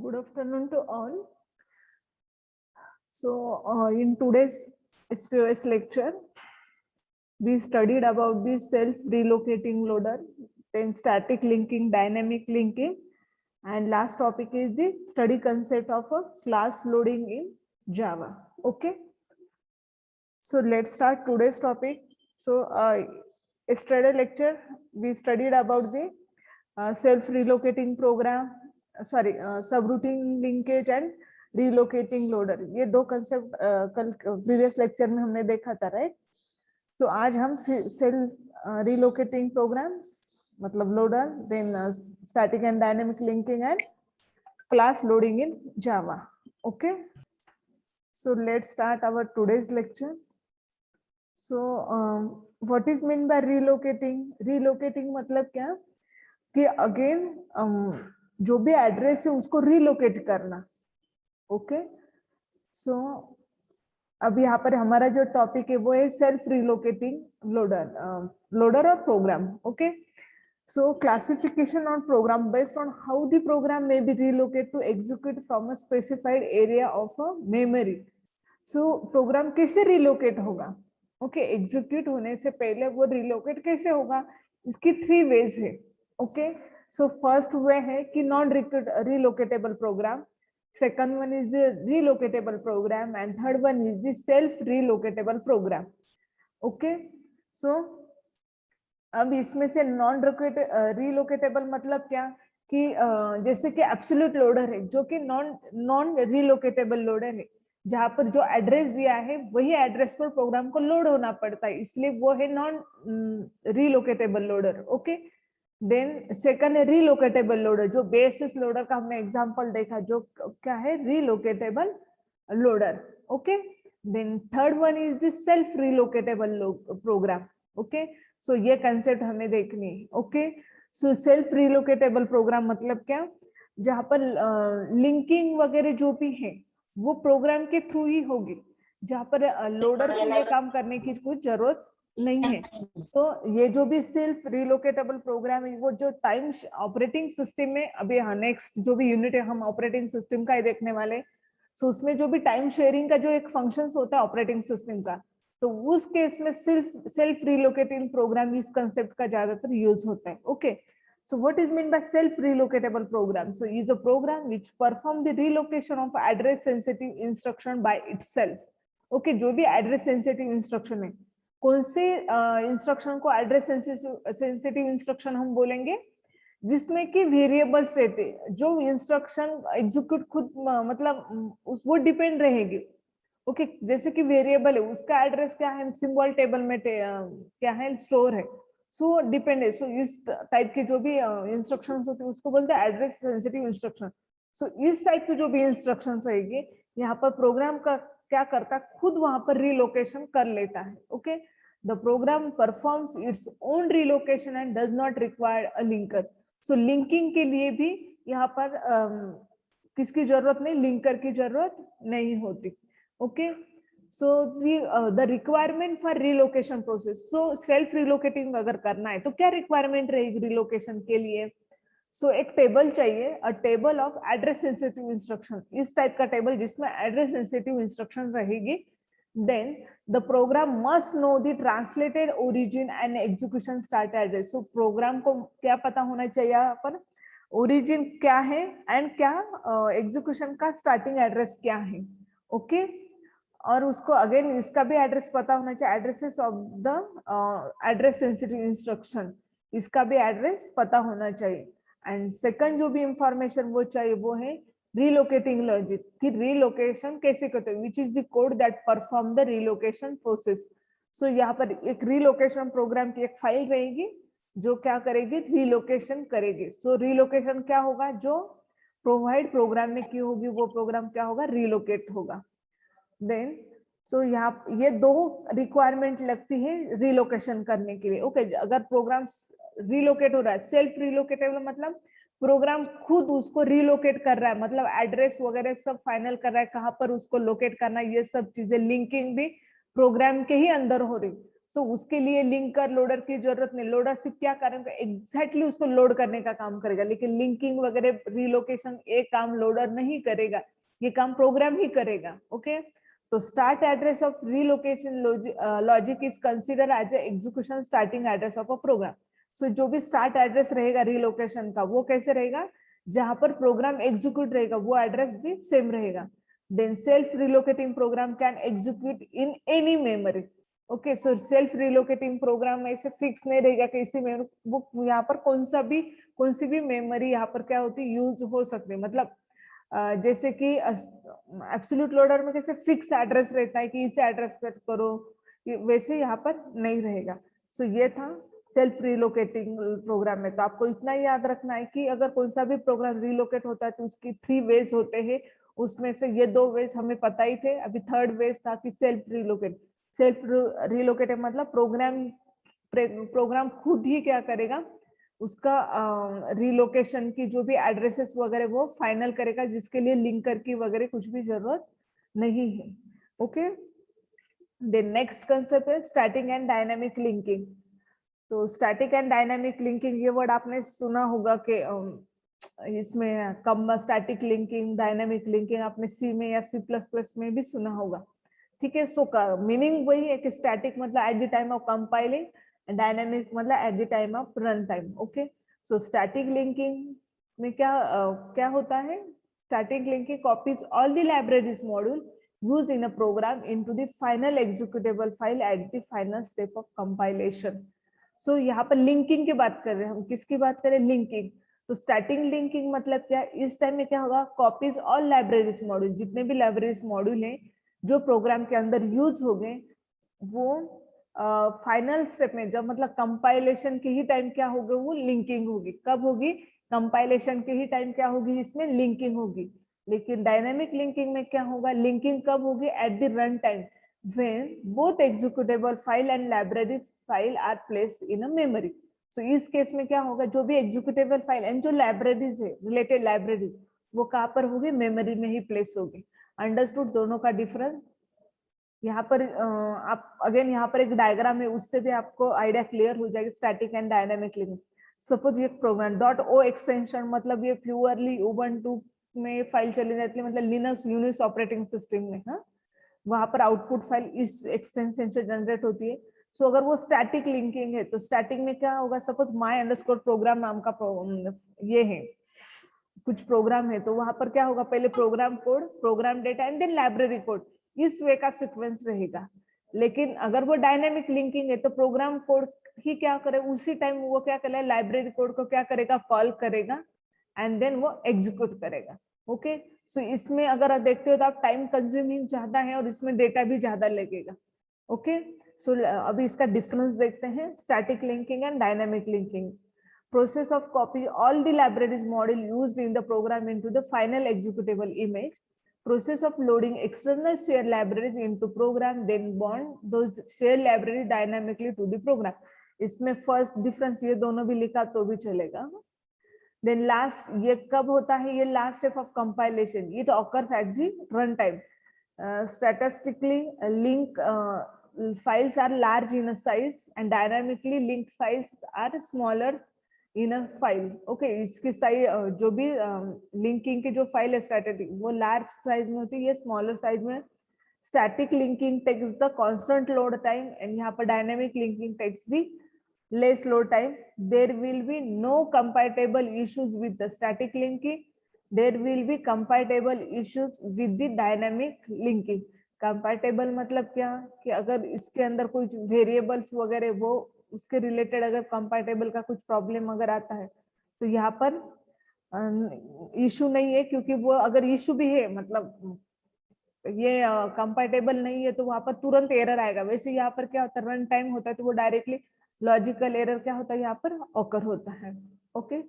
Good afternoon to all. In today's SPOS lecture, we studied about the self-relocating loader, then static linking, dynamic linking, and last topic is the study concept of a class loading in Java. Okay. So let's start today's topic. Yesterday lecture, we studied about the self-relocating program, subrouting linkage and relocating loader. ये दो concept कल previous lecture में हमने देखा था, right? तो आज हम सेल्फ रिलोकेटिंग प्रोग्राम्स मतलब loader, then static and dynamic linking and class loading in Java. Okay, so let's start our today's lecture. So what is mean by relocating? Relocating मतलब क्या कि अगेन जो भी एड्रेस है उसको रिलोकेट करना. Okay, so अब यहाँ पर हमारा जो टॉपिक है वो है सेल्फ रिलोकेटिंग लोडर और program. Okay, so classification on program based on how the program may be relocated to execute from a specified area of a memory. So program कैसे relocate होगा? ओके, एग्जीक्यूट होने से पहले वो relocate कैसे होगा? इसकी 3 वेज है. ओके, सो फर्स्ट वे है कि non relocatable program, second one is the relocatable program and third one is the self relocatable program. Okay, so अब इसमें से नॉन रिलोकेटेबल मतलब क्या कि जैसे कि एब्सोल्यूट लोडर है जो कि नॉन रिलोकेटेबल लोडर है, जहां पर जो एड्रेस दिया है वही एड्रेस पर प्रोग्राम को लोड होना पड़ता है, इसलिए वो है non relocatable loader. Okay, then second है रिलोकेटेबल लोडर, जो बेसिस लोडर का हमने एग्जांपल देखा, जो क्या है relocatable loader. Okay, then third one is the self relocatable program. Okay, so ये कंसेप्ट हमें देखनी है. Okay, so self relocatable program मतलब क्या, जहां पर लिंकिंग वगैरह जो भी है वो प्रोग्राम के थ्रू ही होगी, जहां पर लोडर को ये काम करने की कुछ जरूरत नहीं है. तो ये जो भी सेल्फ रिलोकेटेबल प्रोग्राम है वो जो टाइम ऑपरेटिंग सिस्टम में, अभी नेक्स्ट जो भी यूनिट है हम ऑपरेटिंग सिस्टम का ही देखने वाले, सो उसमें जो भी टाइम शेयरिंग का जो एक फंक्शन होता है ऑपरेटिंग सिस्टम का, तो उस केस में सेल्फ रिलोकेटिंग प्रोग्राम इस कंसेप्ट का ज्यादातर यूज होता है. Okay, so what is meant by self relocatable program? So is a program which perform the relocation of address sensitive instruction by itself. Okay, जो भी एड्रेस सेंसिटिव इंस्ट्रक्शन है, कौन से इंस्ट्रक्शन को एड्रेस सेंसिटिव इंस्ट्रक्शन हम बोलेंगे? जिसमें कि वेरिएबल्स रहते हैं, जो इंस्ट्रक्शन एग्जीक्यूट खुद मतलब वो डिपेंड रहेगी. ओके, जैसे कि वेरिएबल है उसका एड्रेस क्या है, सिंबल टेबल में क्या है, स्टोर है, सो डिपेंड है. सो इस टाइप के जो भी इंस्ट्रक्शंस होते हैं उसको बोलते हैं एड्रेस सेंसिटिव इंस्ट्रक्शन. सो इस टाइप के जो भी इंस्ट्रक्शंस रहेंगे, यहाँ पर प्रोग्राम का क्या करता, खुद वहां पर रिलोकेशन कर लेता है. Okay, the program performs its own relocation and does not require a linker. So linking के लिए भी यहाँ पर किसकी जरूरत नहीं, लिंकर की जरूरत नहीं होती. Okay, so the requirement for relocation process, so self relocating अगर करना है तो क्या रिक्वायरमेंट रहेगी रिलोकेशन के लिए? सो एक टेबल चाहिए, a table of address sensitive instruction, इस टाइप का टेबल जिसमें एड्रेस सेंसिटिव इंस्ट्रक्शन रहेगी. Then the program must know the translated origin and execution start address. So program को क्या पता होना चाहिए यहाँ पर, ओरिजिन क्या है एंड क्या एग्जीक्यूशन का स्टार्टिंग एड्रेस क्या है. ओके, और उसको अगेन इसका भी एड्रेस पता होना चाहिए, addresses of the address sensitive instruction, इसका भी एड्रेस पता होना चाहिए. एंड सेकंड जो भी इंफॉर्मेशन वो चाहिए वो है रिलोकेटिंग लॉजिक, कि रिलोकेशन कैसे करते हैं, which is the code that perform the relocation process. So यहाँ पर एक रिलोकेशन प्रोग्राम की एक फाइल रहेगी जो क्या करेगी, रिलोकेशन करेगी. सो रिलोकेशन क्या होगा, जो प्रोवाइड प्रोग्राम में की होगी वो प्रोग्राम क्या होगा, रिलोकेट होगा. देन सो यहाँ ये दो रिक्वायरमेंट लगती है रिलोकेशन करने के लिए. ओके, अगर प्रोग्राम रिलोकेट हो रहा है, सेल्फ रिलोकेटेबल मतलब प्रोग्राम खुद उसको रिलोकेट कर रहा है, मतलब एड्रेस वगैरह सब फाइनल कर रहा है, कहाँ पर उसको लोकेट करना, ये सब चीजें लिंकिंग भी प्रोग्राम के ही अंदर हो रही. सो उसके लिए लिंकर लोडर की जरूरत नहीं, लोडर सिर्फ क्या करेगा, एग्जैक्टली उसको लोड करने का काम करेगा, लेकिन लिंकिंग वगैरह रिलोकेशन ये काम लोडर नहीं करेगा, ये काम प्रोग्राम ही करेगा। ओके, तो start address of relocation logic is consider as a execution starting address of a program. So जो भी स्टार्ट एड्रेस रहेगा रिलोकेशन का वो कैसे रहेगा, जहां पर प्रोग्राम एग्जीक्यूट रहेगा वो एड्रेस भी सेम रहेगा। Then self relocating program can execute in any memory. Okay, so self relocating program में ऐसे फिक्स नहीं रहेगा कि इसी में वो यहाँ पर कौन सी भी मेमोरी यहाँ पर क्या होती यूज हो सकती है। मतलब जैसे कि एब्सोल्यूट लोडर में कैसे फिक्स एड्रेस रहता है कि इसे एड्रेस पर करो, वैसे यहाँ पर नहीं रहेगा। सो ये था सेल्फ रिलोकेटिंग प्रोग्राम में। तो आपको इतना याद रखना है कि अगर कौन सा भी प्रोग्राम रिलोकेट होता है तो उसकी 3 वेज होते हैं, उसमें से ये 2 वेज हमें पता ही थे। अभी थर्ड वेज था कि सेल्फ रिलोकेट। सेल्फ रिलोकेट मतलब प्रोग्राम खुद ही क्या करेगा, उसका रिलोकेशन की जो भी एड्रेसेस वगैरह वो फाइनल करेगा, जिसके लिए लिंकर की वगैरह कुछ भी जरूरत नहीं है। ओके, देन नेक्स्ट कंसेप्ट है स्टैटिक एंड डायनामिक लिंकिंग। तो स्टैटिक एंड डायनामिक लिंकिंग ये वर्ड आपने सुना होगा कि इसमें कम स्टैटिक लिंकिंग, डायनामिक लिंकिंग आपने सी में या C++ में भी सुना होगा। ठीक है, सो मीनिंग वही है कि स्टैटिक मतलब at the time of compiling, dynamic मतलब at the time of run time. Okay, so static linking में क्या होता है, static linking copies all the libraries module used in a program into the final executable file at the final step of compilation। सो यहाँ पर linking की बात कर रहे हैं हम, किसकी बात करें, लिंकिंग। तो स्टैटिक लिंकिंग मतलब क्या, इस टाइम में क्या होगा, कॉपीज ऑल लाइब्रेरीज मॉड्यूल, जितने भी लाइब्रेरीज मॉड्यूल हैं जो प्रोग्राम के अंदर यूज हो गए, वो फाइनल स्टेप में जब मतलब कंपाइलेशन के ही टाइम क्या होगा, वो लिंकिंग होगी। कब होगी, कंपाइलेशन के ही टाइम क्या होगी, इसमें लिंकिंग होगी। लेकिन डायनामिक लिंकिंग में क्या होगा, लिंकिंग कब होगी, at the run time when both executable file and library file are placed in a memory। so इस केस में क्या होगा, जो भी executable file एंड जो लाइब्रेरीज है, रिलेटेड लाइब्रेरीज, वो कहाँ पर होगी, मेमोरी में ही प्लेस होगी। अंडरस्टूड दोनों का डिफरेंस। यहाँ पर आप अगेन यहाँ पर एक डायग्राम है, उससे भी आपको आइडिया क्लियर हो जाएगी static and dynamic linking. Suppose ये प्रोग्राम .o एक्सटेंशन, मतलब ये प्योरली उबंटू में फाइल चली जाती है, मतलब लिनक्स यूनिक्स ऑपरेटिंग सिस्टम में, हाँ, वहां पर आउटपुट फाइल इस एक्सटेंशन से जनरेट होती है। सो अगर वो स्टैटिक लिंकिंग है तो स्टैटिक में क्या होगा, सपोज my_program नाम का ये है कुछ प्रोग्राम है, तो वहां पर क्या होगा, पहले program code, program data and then library code, इस वे का सीक्वेंस रहेगा। लेकिन अगर वो डायनामिक लिंकिंग है तो प्रोग्राम कोड ही क्या करे, उसी टाइम वो क्या करेगा, लाइब्रेरी कोड को क्या करेगा, कॉल करेगा एंड देन वो एग्जीक्यूट करेगा। ओके, सो इसमें अगर देखते हो तो आप टाइम कंज्यूमिंग ज्यादा है और इसमें डेटा भी ज्यादा लगेगा। ओके, सो अभी इसका डिफरेंस देखते हैं, static linking and dynamic linking. Process of copy all the libraries module used in the program into the final executable image, process of loading external shared libraries into program, then bond those shared library dynamically to the program। इसमें first difference ये दोनों भी लिखा तो भी चलेगा। Then last, ये कब होता है, ये last step of compilation, it occurs at the run time। Statistically linked files are large in a size and dynamically linked files are smaller in a file। okay, इसकी साइज जो भी linking की जो फाइल है static, वो large size में होती है, स्मॉलर साइज में। Static linking takes the constant load time and यहाँ पर dynamic linking takes the less load time। there will be no compatible issues with the static linking, there will be compatible issues with the dynamic linking। compatible मतलब क्या, कि अगर इसके अंदर कुछ variables वगैरह वो उसके रिलेटेड अगर compatible का कुछ प्रॉब्लम अगर आता है तो यहाँ पर इशू नहीं है, क्योंकि वो अगर इशू भी है मतलब ये कंपैटिबल नहीं है तो वहां पर तुरंत एरर आएगा। वैसे यहाँ पर क्या होता है, रन टाइम होता है तो वो डायरेक्टली लॉजिकल एरर क्या होता है यहाँ पर ऑकर होता है। ओके,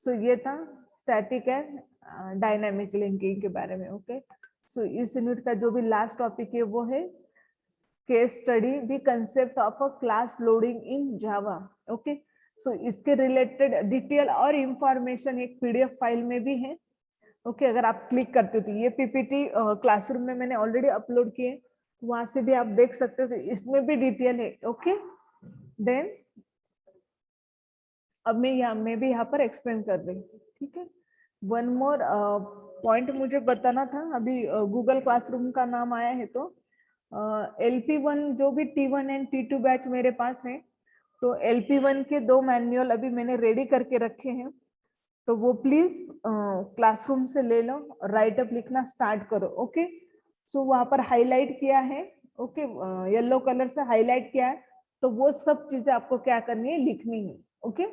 सो ये था स्टैटिक एंड डायनामिक लिंकिंग के बारे में। ओके, सो इस यूनिट का जो भी लास्ट टॉपिक है वो है case study the concept of a class loading in Java. Okay, so इसके रिलेटेड डिटेल और इंफॉर्मेशन एक पीडीएफ फाइल में भी है। ओके, अगर आप क्लिक करते हो तो ये पीपीटी क्लासरूम में मैंने ऑलरेडी अपलोड किए, वहां से भी आप देख सकते हो, तो इसमें भी डिटेल है। ओके, देन अब मैं भी यहाँ पर एक्सप्लेन कर रही हूँ। ठीक है, वन मोर पॉइंट मुझे बताना था। अभी गूगल क्लासरूम का नाम आया है, तो LP1 जो भी T1 एंड T2 बैच मेरे पास है, तो LP1 के 2 मैनुअल अभी मैंने रेडी करके रखे हैं, तो वो प्लीज क्लासरूम से ले लो, राइट अप लिखना स्टार्ट करो। ओके, सो वहां पर हाईलाइट किया है, ओके, येलो कलर से हाईलाइट किया है, तो वो सब चीजें आपको क्या करनी है, लिखनी है। Okay,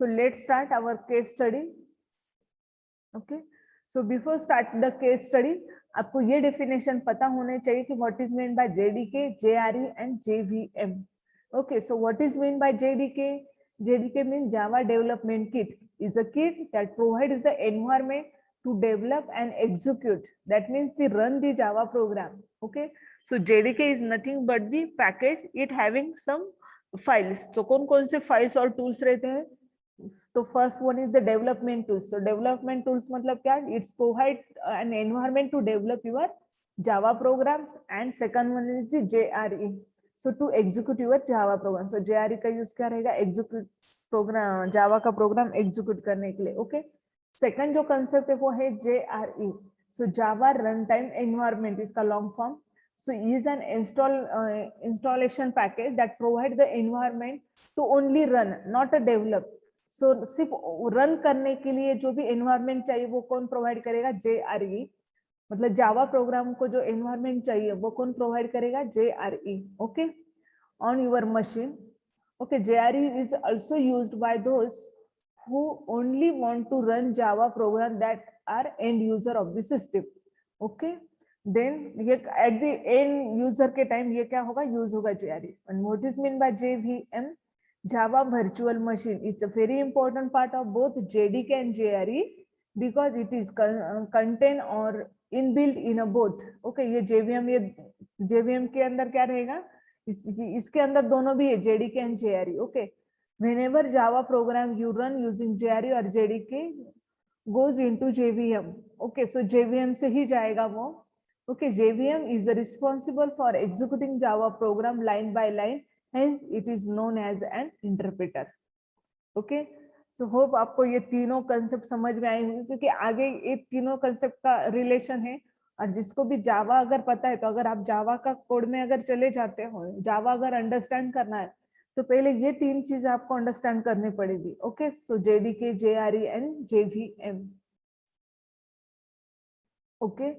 so let's start our case study. Okay, so before start the case study, आपको ये डेफिनेशन पता होने चाहिए कि what is mean by JDK, JRE and JVM। Okay, so what is mean by JDK? JDK means Java Development Kit. Is a kit that provides the environment to develop and execute. That means to run the Java program. Okay, so JDK is nothing but the package. It having some files. So कौन-कौन से files और tools रहते हैं? तो first one is the development tools. तो development tools मतलब क्या? It's provide an environment to develop your Java programs, and second one is the JRE, so to execute your Java program. So JRE का use क्या रहेगा? Execute programme, जावा का program execute करने के लिए। ओके, सेकंड जो कंसेप्ट है वो है JRE, सो जावा रन टाइम एनवायरमेंट, इसका long form. So is an installation package that provide the environment to only run, not a develop. So सिर्फ रन करने के लिए जो भी एनवायरमेंट चाहिए वो कौन प्रोवाइड करेगा? JRE। मतलब जावा प्रोग्राम को जो एनवायरमेंट चाहिए वो कौन प्रोवाइड करेगा? JRE। Okay, on your machine. Okay, JRE is also used by those who only want to run Java program that are end user of the system. Okay, then ये at the end user के time ये क्या होगा? Use होगा JRE। and what is mean by JVM? Java Virtual Machine. It's a very important part of both JDK and JRE because it is contained or inbuilt in a both. Okay, ये JVM के अंदर क्या रहेगा? इसके अंदर दोनों भी है, JDK and JRE. Okay, whenever Java program you run using JRE or JDK goes into JVM. Okay, so JVM से ही जाएगा वो। Okay, JVM is responsible for executing Java program line by line, hence it is known as an interpreter. Okay, so hope आपको ये तीनों concept समझ में आए होंगे, क्योंकि आगे ये तीनों कंसेप्ट का रिलेशन है। और जिसको भी जावा अगर पता है, तो अगर आप जावा का कोड में अगर चले जाते हो, जावा अगर अंडरस्टैंड करना है, तो पहले ये तीन चीजें आपको अंडरस्टैंड करनी पड़ेगी। Okay, so JDK, JRE and JVM। Okay,